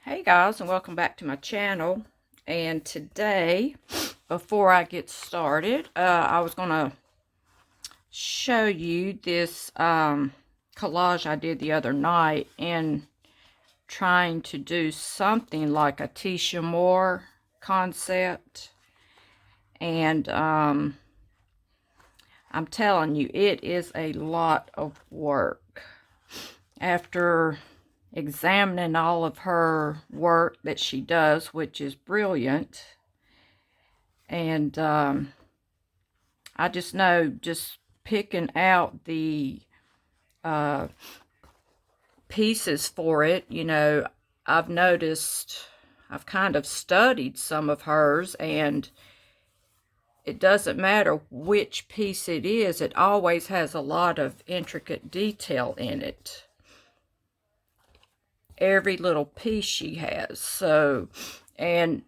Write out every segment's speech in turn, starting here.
Hey guys, and welcome back to my channel. And today, before I get started, I was going to show you this collage I did the other night in trying to do something like a Tisha Moore concept. And I'm telling you, it is a lot of work. After examining all of her work that she does, which is brilliant, and I just know just picking out the uh, pieces for it, I've noticed, I've kind of studied some of hers, and it doesn't matter which piece it is, it always has a lot of intricate detail in it. Every little piece she has. So, and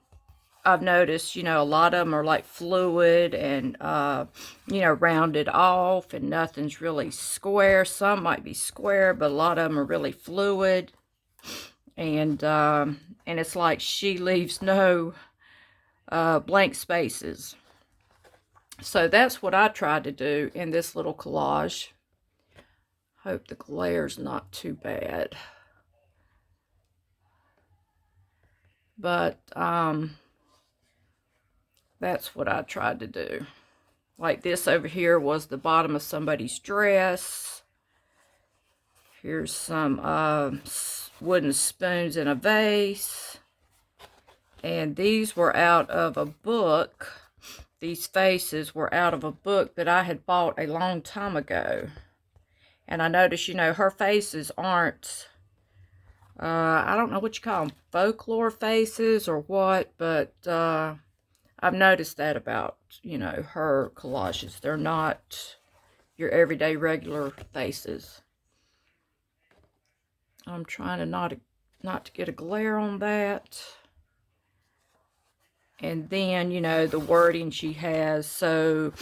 I've noticed, a lot of them are like fluid and, rounded off, and nothing's really square. Some might be square, but a lot of them are really fluid. And it's like she leaves no blank spaces. So that's what I tried to do in this little collage. Hope the glare's not too bad. But, that's what I tried to do. Like this over here was the bottom of somebody's dress. Here's some wooden spoons in a vase. And these were out of a book. These faces were out of a book that I had bought a long time ago. And I noticed, her faces aren't, I don't know what you call them, folklore faces or what, but I've noticed that about, her collages. They're not your everyday regular faces. I'm trying to not to get a glare on that. And then, the wording she has. So,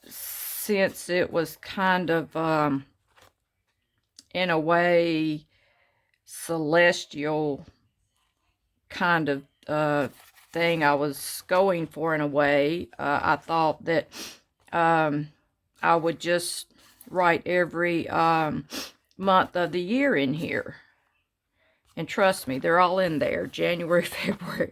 since it was kind of, in a way, celestial kind of thing I was going for in a way, I thought that I would just write every month of the year in here. And trust me, they're all in there. January, February,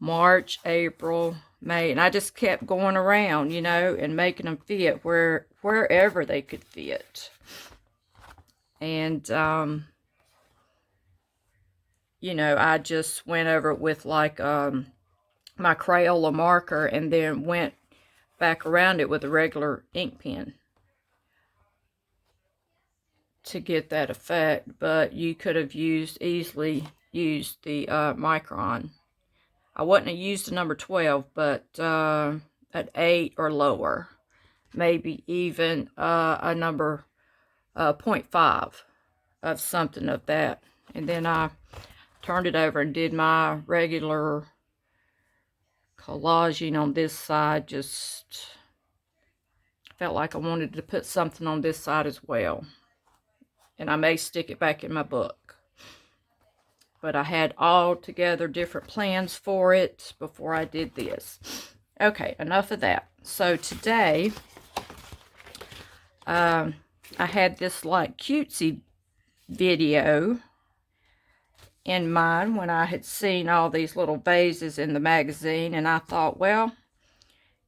March, April, May. And I just kept going around, and making them fit wherever they could fit. And, I just went over it with like my Crayola marker, and then went back around it with a regular ink pen to get that effect. But you could have easily used the micron. I wouldn't have used the number 12, but at 8 or lower. Maybe even a number 0.5 of something of that. And then I turned it over and did my regular collaging on this side. Just felt like I wanted to put something on this side as well. And I may stick it back in my book. But I had all together different plans for it before I did this. Okay, enough of that. So today, I had this like cutesy video in mind when I had seen all these little vases in the magazine, and I thought, well,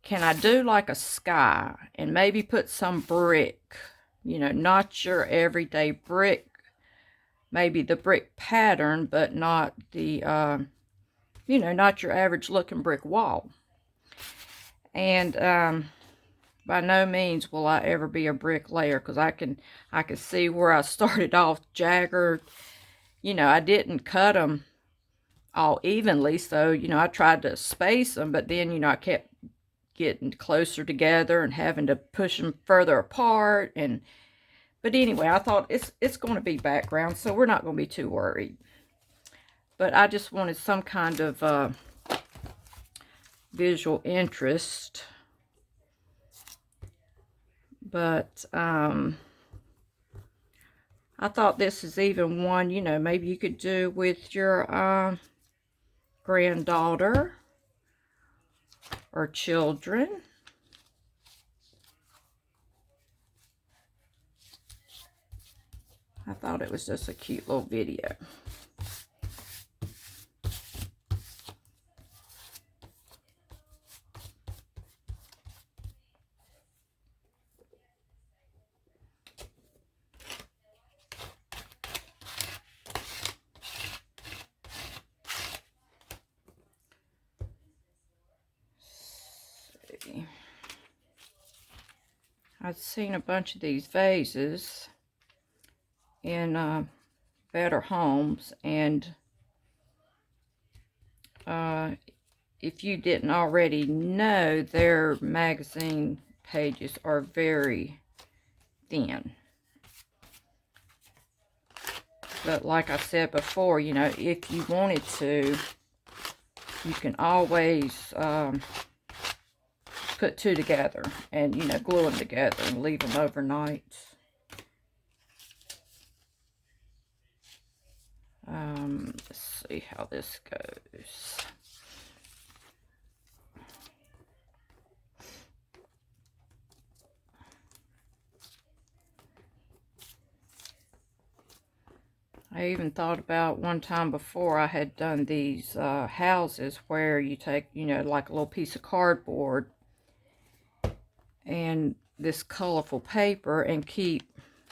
can I do like a sky and maybe put some brick, not your everyday brick, maybe the brick pattern, but not the, not your average looking brick wall. And by no means will I ever be a bricklayer, because I can see where I started off jaggered. I didn't cut them all evenly, so, I tried to space them, but then, I kept getting closer together and having to push them further apart. But anyway, I thought it's going to be background, so we're not going to be too worried. But I just wanted some kind of visual interest. But I'm I thought this is even one, you know, maybe you could do with your granddaughter or children. I thought it was just a cute little video. I've seen a bunch of these vases in Better Homes, and if you didn't already know, their magazine pages are very thin. But like I said before, you know, if you wanted to, you can always put two together and, you know, glue them together and leave them overnight. Let's see how this goes. I even thought about one time before I had done these houses where you take, you know, like a little piece of cardboard and this colorful paper and keep,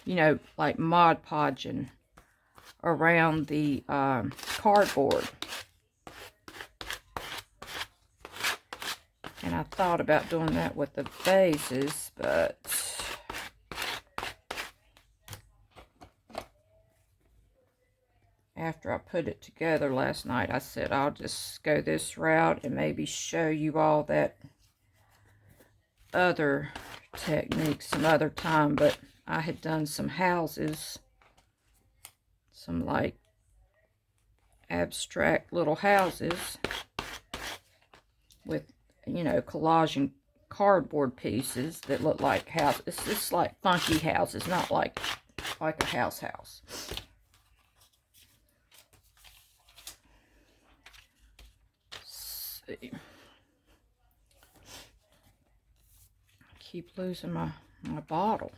you know, like Mod Podging around the cardboard. And I thought about doing that with the vases, but after I put it together last night, I said I'll just go this route and maybe show you all that other technique some other time. But I had done some houses, some like abstract little houses with, you know, collaging cardboard pieces that look like houses. It's just like funky houses, not like a house. See. I keep losing my bottle.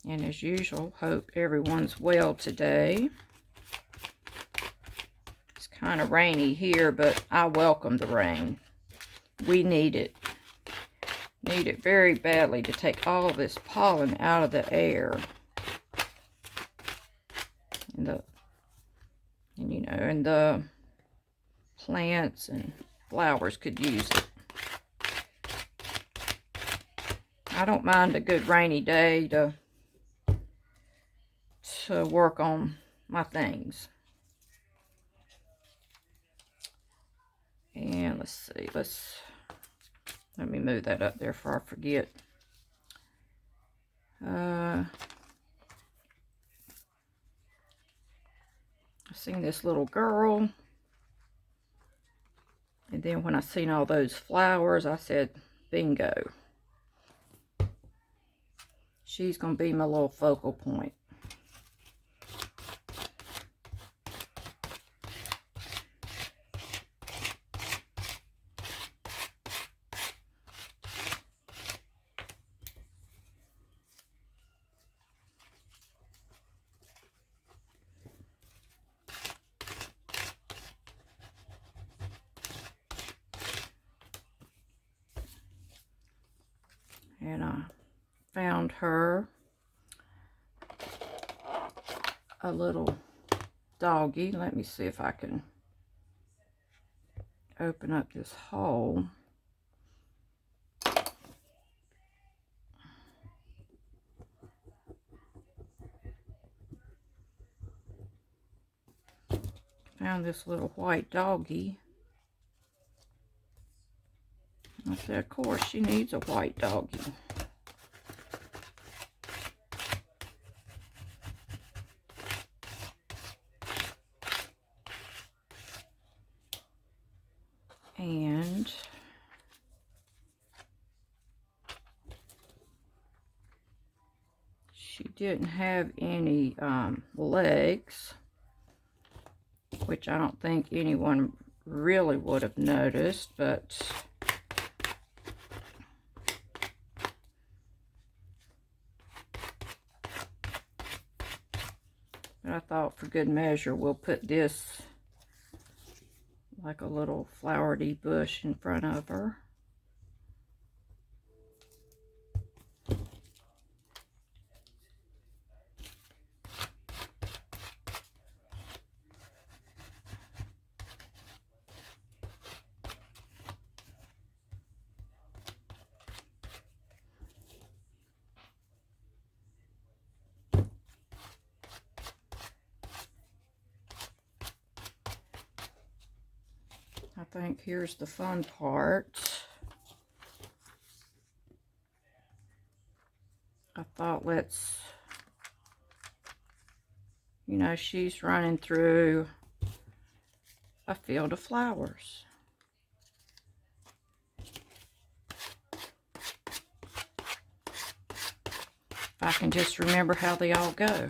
And as usual, hope everyone's well today. It's kind of rainy here, but I welcome the rain. We need it. Need it very badly to take all this pollen out of the air. And the plants and flowers could use it. I don't mind a good rainy day to work on my things. And let's see, let me move that up there before I forget. I seen this little girl, and then when I seen all those flowers, I said, bingo. She's gonna be my little focal point. And I found her a little doggy. Let me see if I can open up this hole. Found this little white doggy. I said, of course, she needs a white doggy. And She didn't have any legs, which I don't think anyone really would have noticed, but I thought for good measure we'll put this like a little flowery bush in front of her. I think here's the fun part. I thought let's, you know, she's running through a field of flowers. If I can just remember how they all go.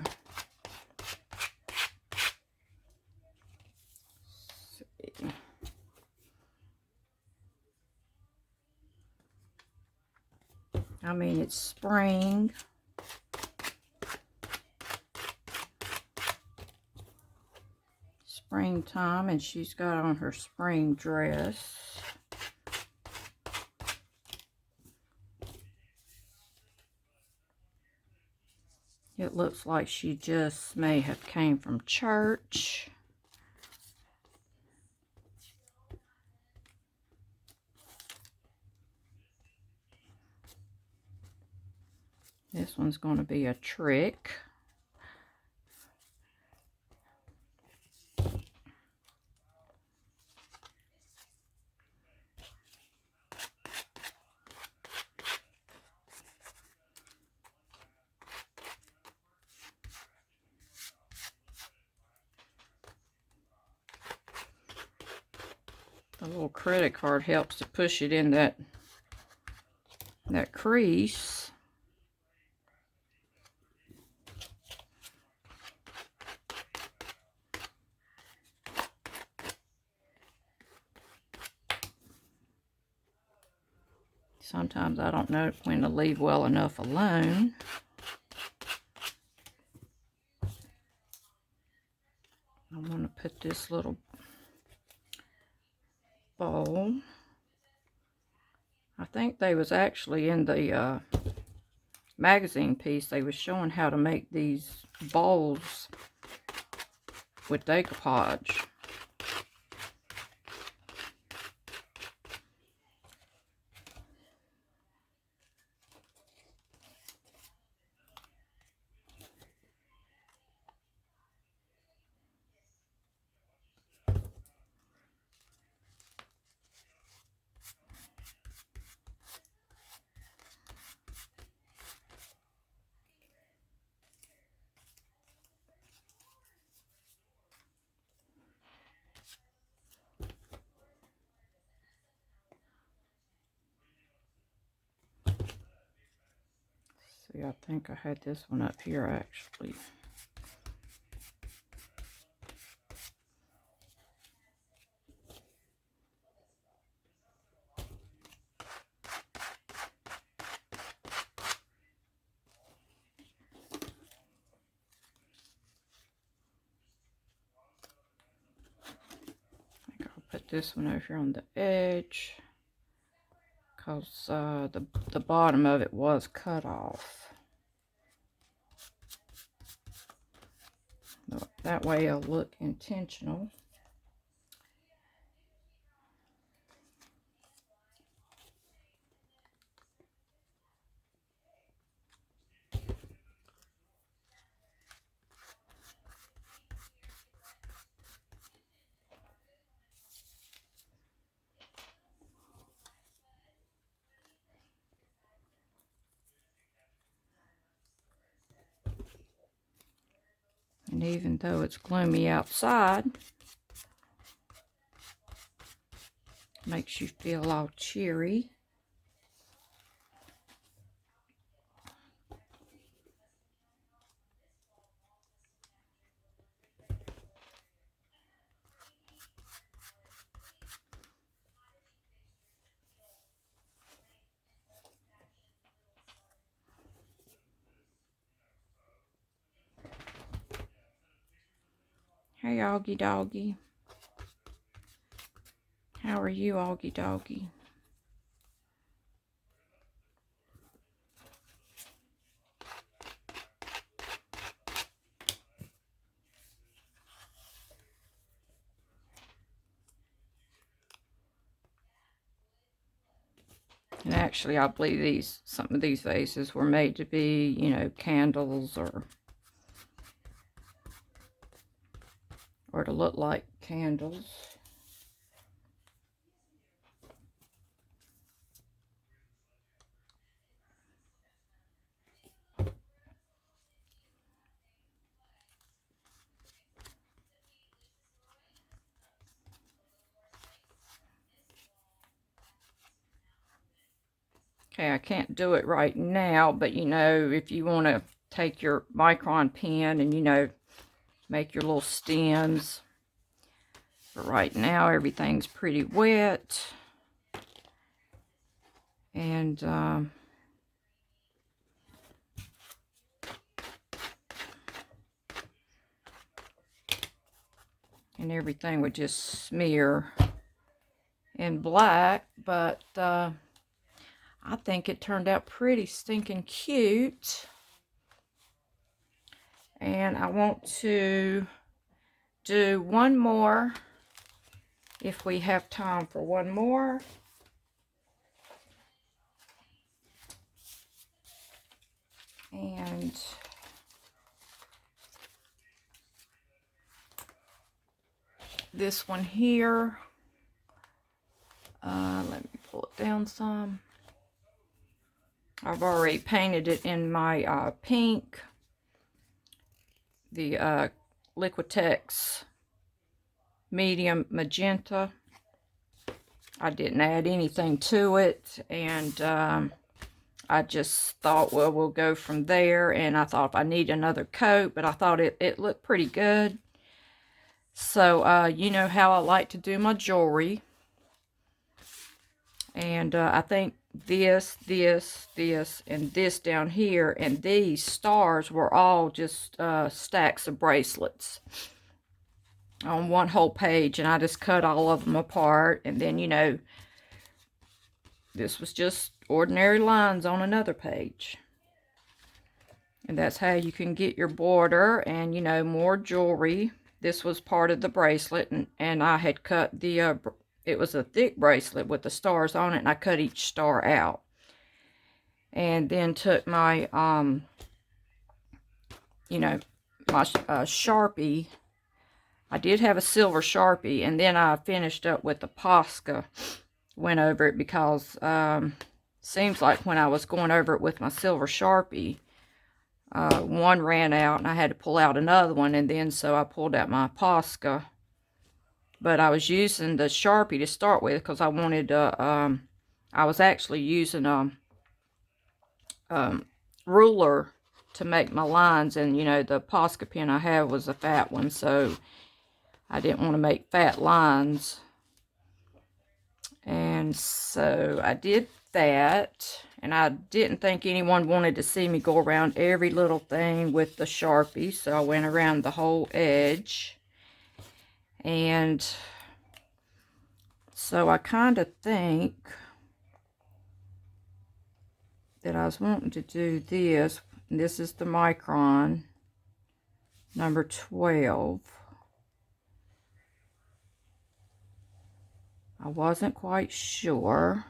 I mean, it's spring. Springtime, and she's got on her spring dress. It looks like she just may have came from church. This one's going to be a trick. The little credit card helps to push it in that crease. Sometimes I don't know when to leave well enough alone. I'm going to put this little bowl. I think they was actually in the magazine piece. They was showing how to make these bowls with decoupage. See, I think I had this one up here actually. I think I'll put this one over here on the edge, because the bottom of it was cut off. That way it'll look intentional. And even though it's gloomy outside, makes you feel all cheery. Hey, Augie Doggy. How are you, Augie Doggy? And actually, I believe some of these vases were made to be, you know, candles or to look like candles. Okay, I can't do it right now, but you know, if you want to take your micron pen and, you know, make your little stems. But right now, everything's pretty wet. And everything would just smear in black, but I think it turned out pretty stinking cute. And I want to do one more, if we have time for one more. And this one here, let me pull it down some. I've already painted it in my pink, the Liquitex medium magenta. I didn't add anything to it, and I just thought, well, we'll go from there. And I thought if I need another coat, but I thought it looked pretty good. So you know how I like to do my jewelry, and I think this, and this down here, and these stars were all just stacks of bracelets on one whole page, and I just cut all of them apart. And then, you know, this was just ordinary lines on another page. And that's how you can get your border and, you know, more jewelry. This was part of the bracelet, and I had cut the, it was a thick bracelet with the stars on it, and I cut each star out. And then took my, you know, my Sharpie. I did have a silver Sharpie, and then I finished up with the Posca. Went over it because seems like when I was going over it with my silver Sharpie, one ran out and I had to pull out another one, and then so I pulled out my Posca. But I was using the Sharpie to start with because I wanted to, I was actually using a ruler to make my lines, and you know, the Posca pen I have was a fat one, so I didn't want to make fat lines. And so I did that, and I didn't think anyone wanted to see me go around every little thing with the Sharpie, so I went around the whole edge. And so I kind of think that I was wanting to do this. This is the micron number 12. I wasn't quite sure,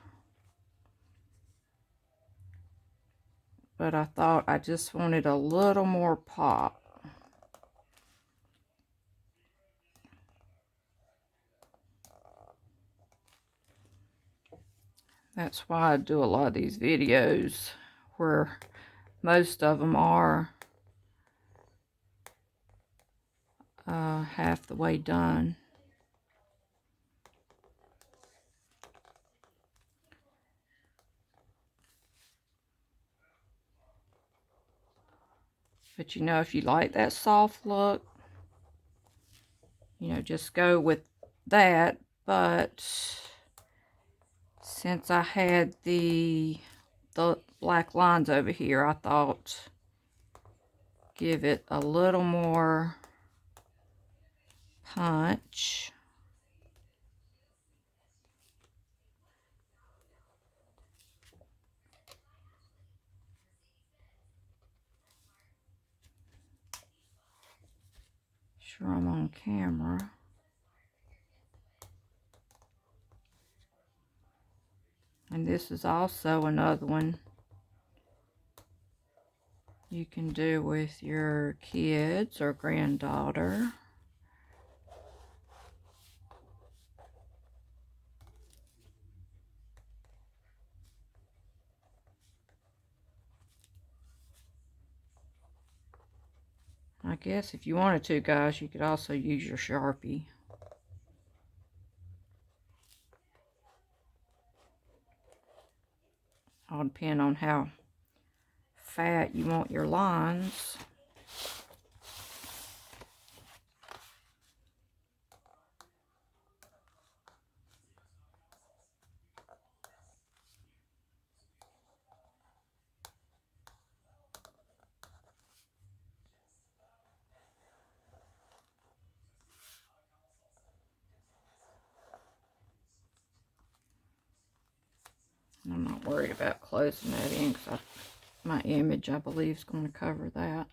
but I thought I just wanted a little more pop. That's why I do a lot of these videos where most of them are half the way done. But you know, if you like that soft look, you know, just go with that. But since I had the black lines over here, I thought give it a little more punch. Sure I'm on camera. And this is also another one you can do with your kids or granddaughter. I guess if you wanted to, guys, you could also use your Sharpie. All depend on how fat you want your lines. I'm not worried about closing that in because my image, I believe, is going to cover that.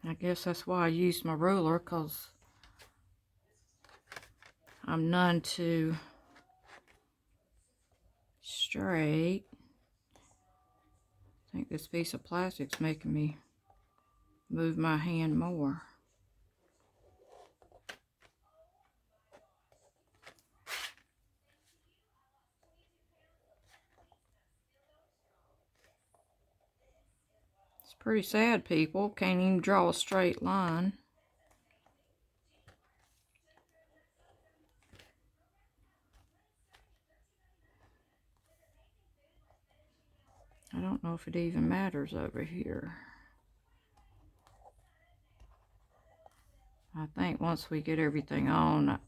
I guess that's why I use my ruler, because I'm none too straight. I think this piece of plastic's making me move my hand more. It's pretty sad, people. Can't even draw a straight line. I don't know if it even matters over here. I think once we get everything on,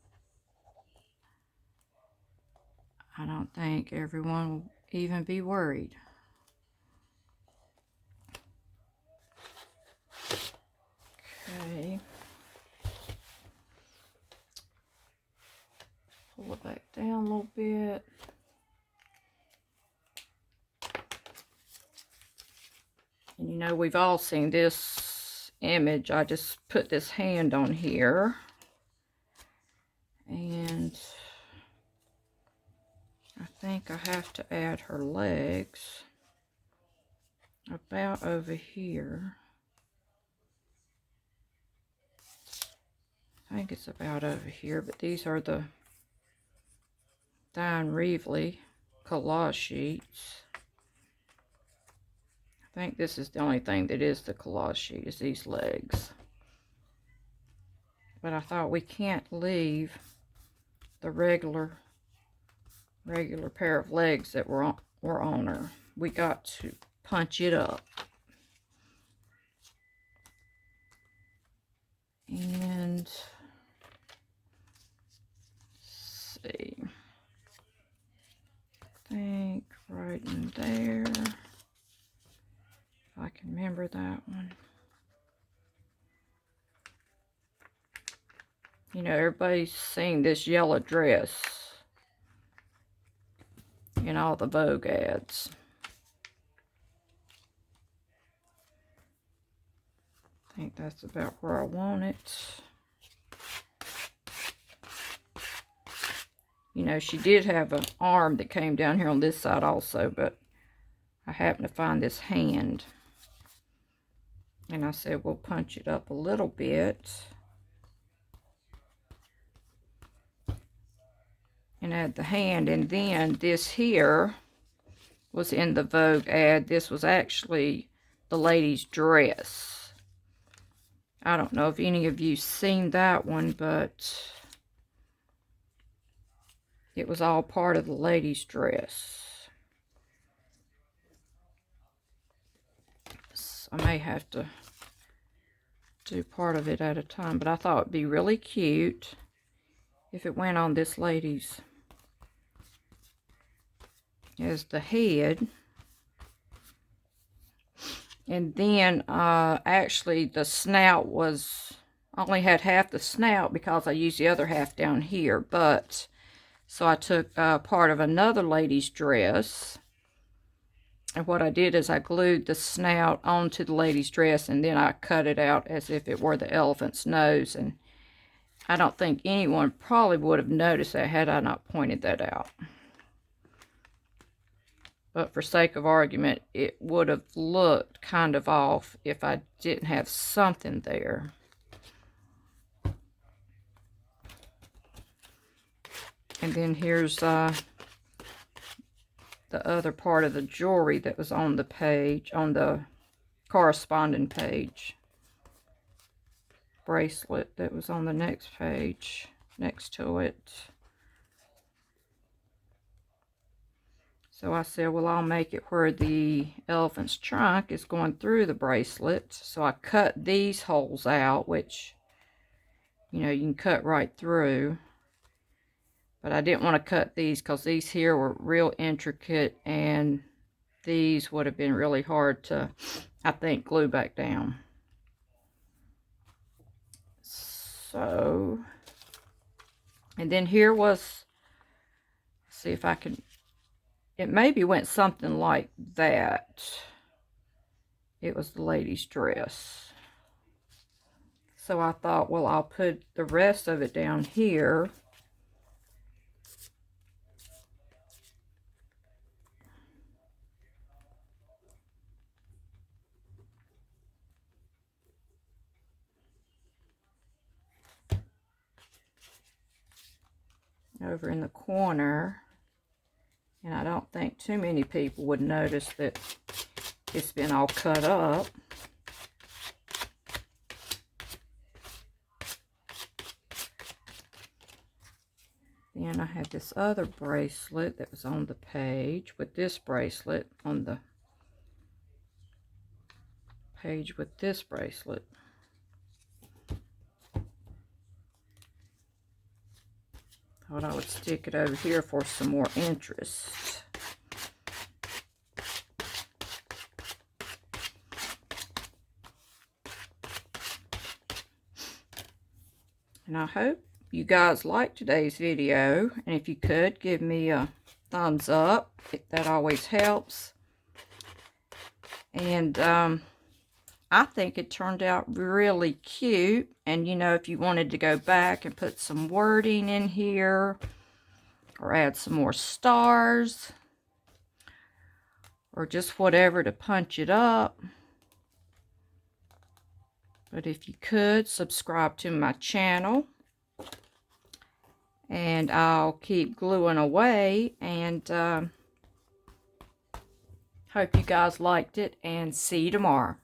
I don't think everyone will even be worried. Okay. Pull it back down a little bit. And you know, we've all seen this image. I just put this hand on here. And I think I have to add her legs about over here. I think it's about over here, but these are the Diane Reevely collage sheets. I think this is the only thing that is the collage sheet, is these legs. But I thought we can't leave the regular pair of legs that were on her. We got to punch it up. And let's see. I think right in there. If I can remember that one. You know, everybody's seen this yellow dress in all the Vogue ads. I think that's about where I want it. You know, she did have an arm that came down here on this side also, but I happened to find this hand. And I said, we'll punch it up a little bit. And add the hand. And then this here was in the Vogue ad. This was actually the lady's dress. I don't know if any of you seen that one, but it was all part of the lady's dress. So I may have to do part of it at a time, but I thought it'd be really cute if it went on this lady's as the head. And then actually the snout was, I only had half the snout because I used the other half down here, but so I took part of another lady's dress, and what I did is I glued the snout onto the lady's dress, and then I cut it out as if it were the elephant's nose. And I don't think anyone probably would have noticed that had I not pointed that out. But for sake of argument, it would have looked kind of off if I didn't have something there. And then here's the other part of the jewelry that was on the page, on the corresponding page. Bracelet that was on the next page, next to it. So I said, well, I'll make it where the elephant's trunk is going through the bracelet. So I cut these holes out, which, you know, you can cut right through. But I didn't want to cut these because these here were real intricate, and these would have been really hard to, I think, glue back down. So, and then here was, let's see if I can, it maybe went something like that. It was the lady's dress. So I thought, well, I'll put the rest of it down here. Over in the corner. And I don't think too many people would notice that it's been all cut up. Then I had this other bracelet that was on the page with this bracelet on the page with this bracelet. Thought I would stick it over here for some more interest. And I hope you guys liked today's video. And if you could, give me a thumbs up. That always helps. And I think it turned out really cute. And, you know, if you wanted to go back and put some wording in here, or add some more stars, or just whatever to punch it up. But if you could, subscribe to my channel. And I'll keep gluing away. And hope you guys liked it. And see you tomorrow.